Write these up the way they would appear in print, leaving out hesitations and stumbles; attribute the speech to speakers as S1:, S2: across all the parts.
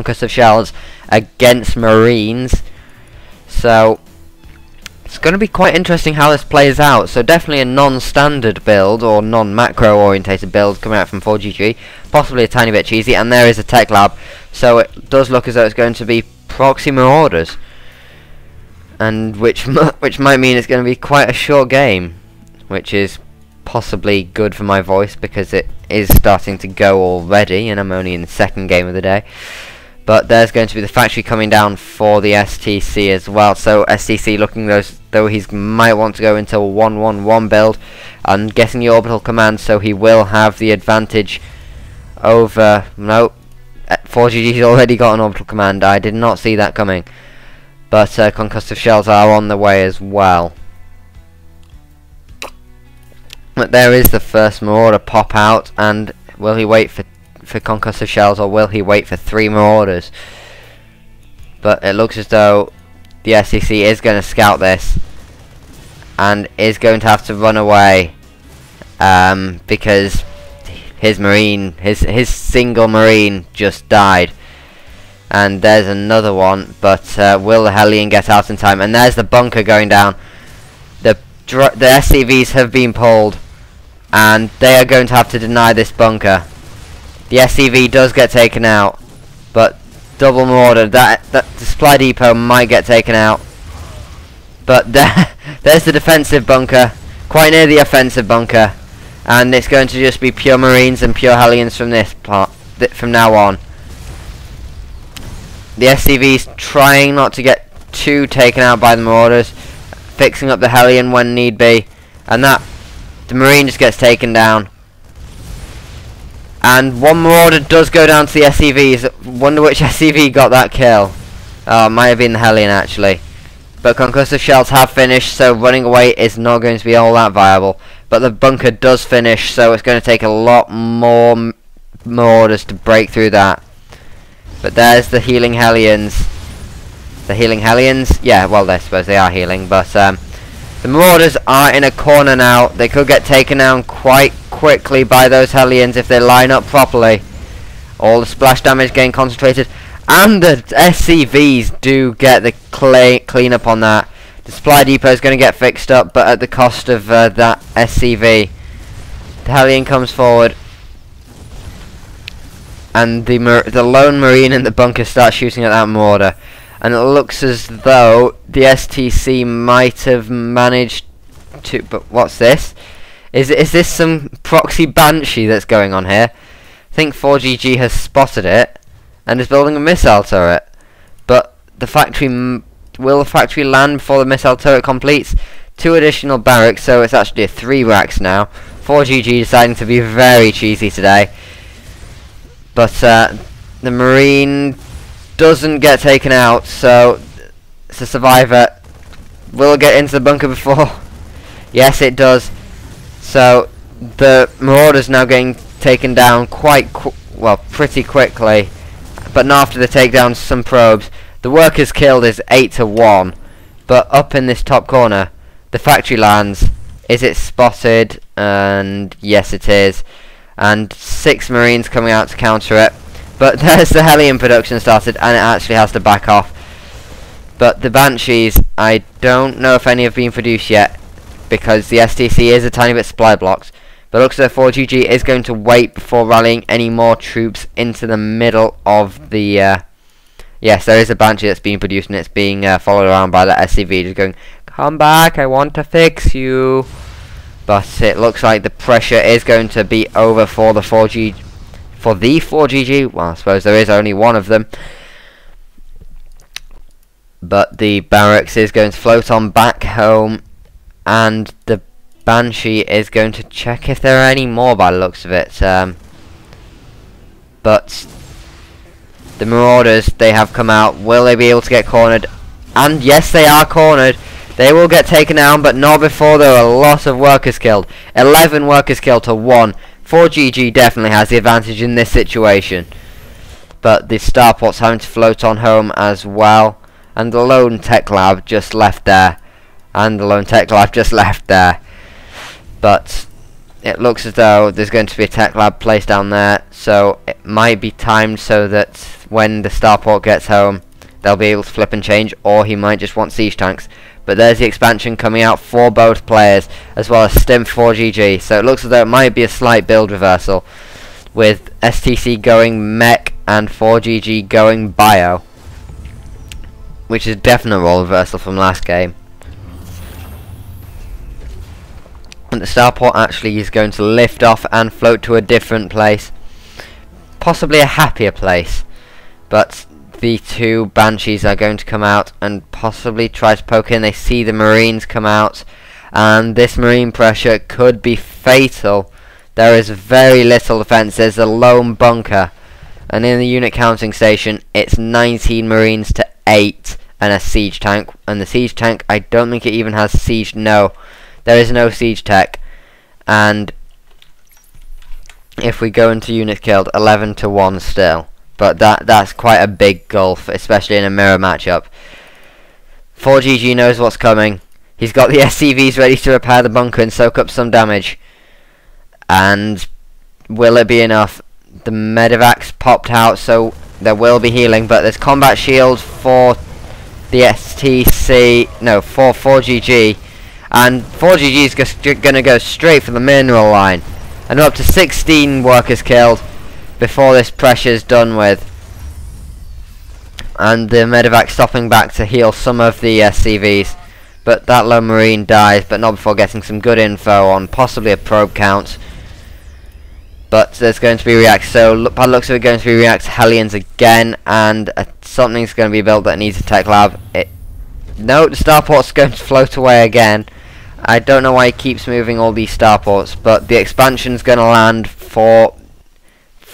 S1: concussive shells against Marines. So it's going to be quite interesting how this plays out. So definitely a non-standard build or non-macro orientated build coming out from 4GG, possibly a tiny bit cheesy, and there is a tech lab, so it does look as though it's going to be proxy marauders, and which might mean it's going to be quite a short game, which is possibly good for my voice because it is starting to go already and I'm only in the second game of the day. But there's going to be the factory coming down for the STC as well. So STC looking though he might want to go into a 1-1-1 build and getting the orbital command, so he will have the advantage over... No, 4GG's already got an orbital command. I did not see that coming. But concussive shells are on the way as well. But there is the first marauder pop out, and will he wait for concussive shells, or will he wait for 3 marauders? But it looks as though the SCC is going to scout this and is going to have to run away because his marine, his single marine just died. And there's another one, but will the Hellion get out in time? And there's the bunker going down. The SCVs have been pulled and they are going to have to deny this bunker. The SCV does get taken out, but double marauder, that the supply depot might get taken out. But there's the defensive bunker, quite near the offensive bunker, and it's going to just be pure Marines and pure Hellions from this part, from now on. The SCV's trying not to get too taken out by the marauders, fixing up the Hellion when need be, and that the Marine just gets taken down. And one marauder does go down to the SCVs. Wonder which SCV got that kill. Oh, it might have been the Hellion actually. But concussive shells have finished, so running away is not going to be all that viable. But the bunker does finish, so it's going to take a lot more marauders to break through that. But there's the healing Hellions. The healing Hellions? Yeah, well, I suppose they are healing, but the marauders are in a corner now. They could get taken down quite quickly by those Hellions if they line up properly. All the splash damage getting concentrated, and the SCVs do get the clean up on that. The supply depot is going to get fixed up, but at the cost of that SCV. The Hellion comes forward, and the lone Marine in the bunker starts shooting at that marauder. And it looks as though the STC might have managed to... But what's this? Is this some proxy Banshee that's going on here? I think 4GG has spotted it and is building a missile turret. But the factory... Will the factory land before the missile turret completes? 2 additional barracks, so it's actually a 3 racks now. 4GG deciding to be very cheesy today. But the Marine doesn't get taken out, so it's a survivor. Will it get into the bunker before? Yes, it does. So the Marauder's now getting taken down pretty quickly, but not after the takedown of some probes. The workers killed is 8-1, but up in this top corner, the factory lands. Is it spotted? And yes, it is. And 6 Marines coming out to counter it. But there's the Hellion production started, and it actually has to back off. But the Banshees, I don't know if any have been produced yet, because the STC is a tiny bit supply blocked. But it looks like 4GG is going to wait before rallying any more troops into the middle of the... Yes, there is a Banshee that's being produced, and it's being followed around by the SCV, just going, "Come back, I want to fix you." But it looks like the pressure is going to be over for the 4GG. For the 4GG, well, I suppose there is only one of them. But the barracks is going to float on back home, and the Banshee is going to check if there are any more by the looks of it. But the Marauders, they have come out. Will they be able to get cornered? And yes, they are cornered. They will get taken down, but not before there are a lot of workers killed. 11 workers killed to 1. 4GG definitely has the advantage in this situation. But the Starport's having to float on home as well. And the lone tech lab just left there. And the lone tech lab just left there. But it looks as though there's going to be a tech lab placed down there, so it might be timed so that when the starport gets home, they'll be able to flip and change, or he might just want siege tanks. But there's the expansion coming out for both players, as well as Mného ForGG, so it looks as though it might be a slight build reversal, with STC going mech and ForGG going bio, which is a definite role reversal from last game. And the starport actually is going to lift off and float to a different place, possibly a happier place, but the two Banshees are going to come out and possibly try to poke in. They see the Marines come out, and this Marine pressure could be fatal. There is very little defense. There's a lone bunker, and in the unit counting station it's 19 Marines to 8 and a siege tank, and the siege tank, I don't think it even has siege. No, there is no siege tech. And if we go into units killed, 11 to 1 still. But that's quite a big gulf, especially in a mirror matchup. ForGG knows what's coming. He's got the SCVs ready to repair the bunker and soak up some damage. And will it be enough? The medevac's popped out, so there will be healing, but there's combat shield for the STC, no, for ForGG. And ForGG is just going to go straight for the mineral line. And up to 16 workers killed before this pressure is done with. And the medevac stopping back to heal some of the SCVs. But that lone marine dies, but not before getting some good info on possibly a probe count. But there's going to be reacts, so by the looks of it, going to be reacts Hellions again, and something's going to be built that needs a tech lab. No, the starport's going to float away again. I don't know why he keeps moving all these starports, but the expansion's going to land for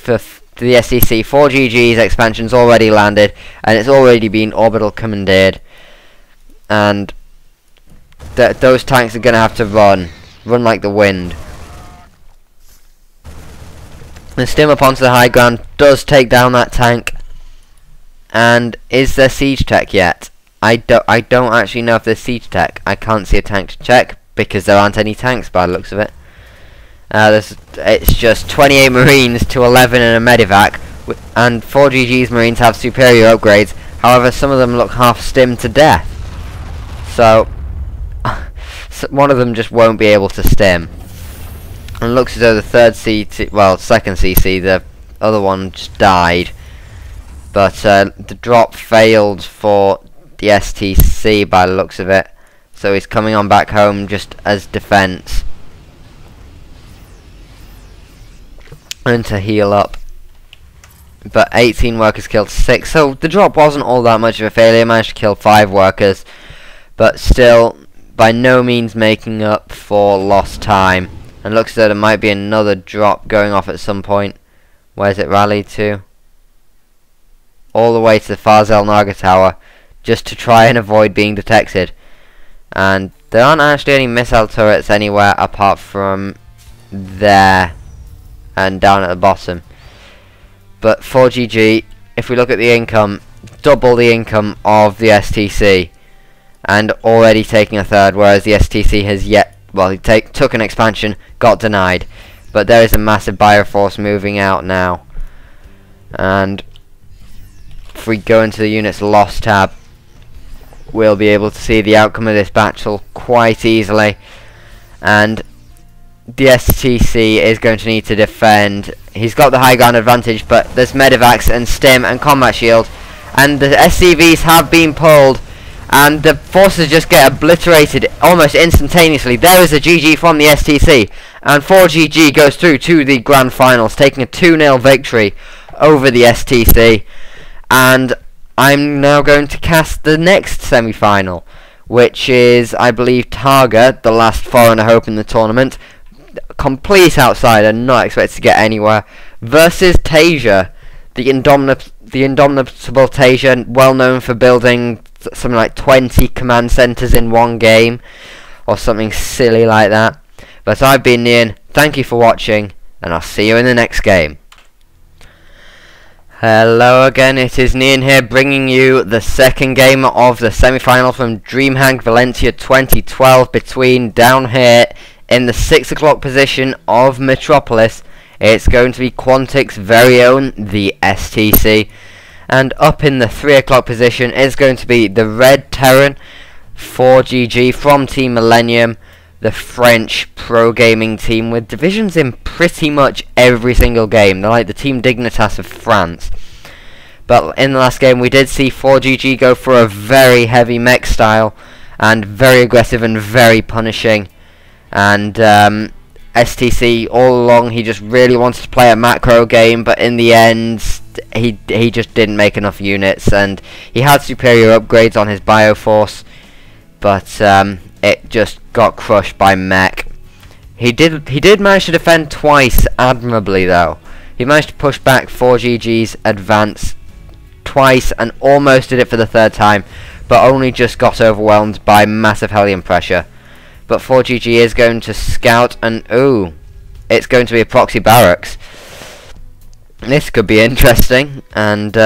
S1: the STC. ForGG's expansion's already landed, and it's already been orbital commandeered. And those tanks are going to have to run like the wind. The stim up onto the high ground does take down that tank. And is there siege tech yet? I don't actually know if there's siege tech. I can't see a tank to check because there aren't any tanks by the looks of it. It's just 28 Marines to 11 in a medevac, and ForGG's Marines have superior upgrades. However, some of them look half stimmed to death. So one of them just won't be able to stim. And it looks as though the second CC, the other one just died. But the drop failed for the STC by the looks of it. So he's coming on back home just as defense. And to heal up. But 18 workers killed 6. So the drop wasn't all that much of a failure. Managed to kill 5 workers. But still, by no means making up for lost time. And looks as though there might be another drop going off at some point. Where's it rallied to? All the way to the Farzel Naga Tower, just to try and avoid being detected. And there aren't actually any missile turrets anywhere apart from there and down at the bottom. But ForGG, if we look at the income, double the income of the STC, and already taking a third, whereas the STC has yet, well, he took an expansion, got denied. But there is a massive bioforce moving out now. And if we go into the units lost tab, we'll be able to see the outcome of this battle quite easily. And the STC is going to need to defend. He's got the high ground advantage, but there's medevacs and stim and combat shield, and the SCVs have been pulled, and the forces just get obliterated almost instantaneously. There is a GG from the STC, and ForGG goes through to the grand finals, taking a 2-0 victory over the STC. And I'm now going to cast the next semi-final, which is, I believe, Targa, the last foreigner hope in the tournament, complete outsider, not expected to get anywhere, versus Tasia, the indomitable Tasia, well known for building something like 20 command centers in one game, or something silly like that. But I've been Nian, thank you for watching, and I'll see you in the next game. Hello again, it is Nian here, bringing you the second game of the semi-final from DreamHack Valencia 2012 between down here in the 6 o'clock position of Metropolis, it's going to be Quantic's very own, the STC. And up in the 3 o'clock position is going to be the Red Terran ForGG from Team Millennium, the French pro gaming team with divisions in pretty much every single game. They're like the Team Dignitas of France. But in the last game we did see ForGG go for a very heavy mech style and very aggressive and very punishing. And STC all along he just really wanted to play a macro game, but in the end he just didn't make enough units, and he had superior upgrades on his Bioforce, but it just got crushed by mech. He did manage to defend twice admirably though. He managed to push back ForGG's advance twice and almost did it for the third time, but only just got overwhelmed by massive Hellion pressure. But ForGG is going to scout, and ooh, it's going to be a proxy barracks. This could be interesting, and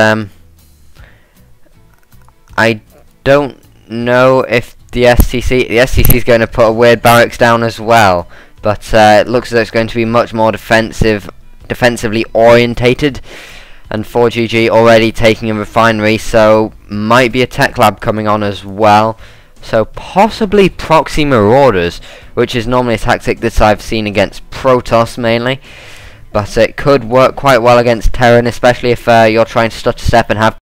S1: I don't know if the STC is going to put a weird barracks down as well, but it looks as though it's going to be much more defensively orientated, and ForGG already taking a refinery, so might be a tech lab coming on as well. So possibly proxy marauders, which is normally a tactic that I've seen against Protoss mainly, but it could work quite well against Terran, especially if you're trying to stutter step and have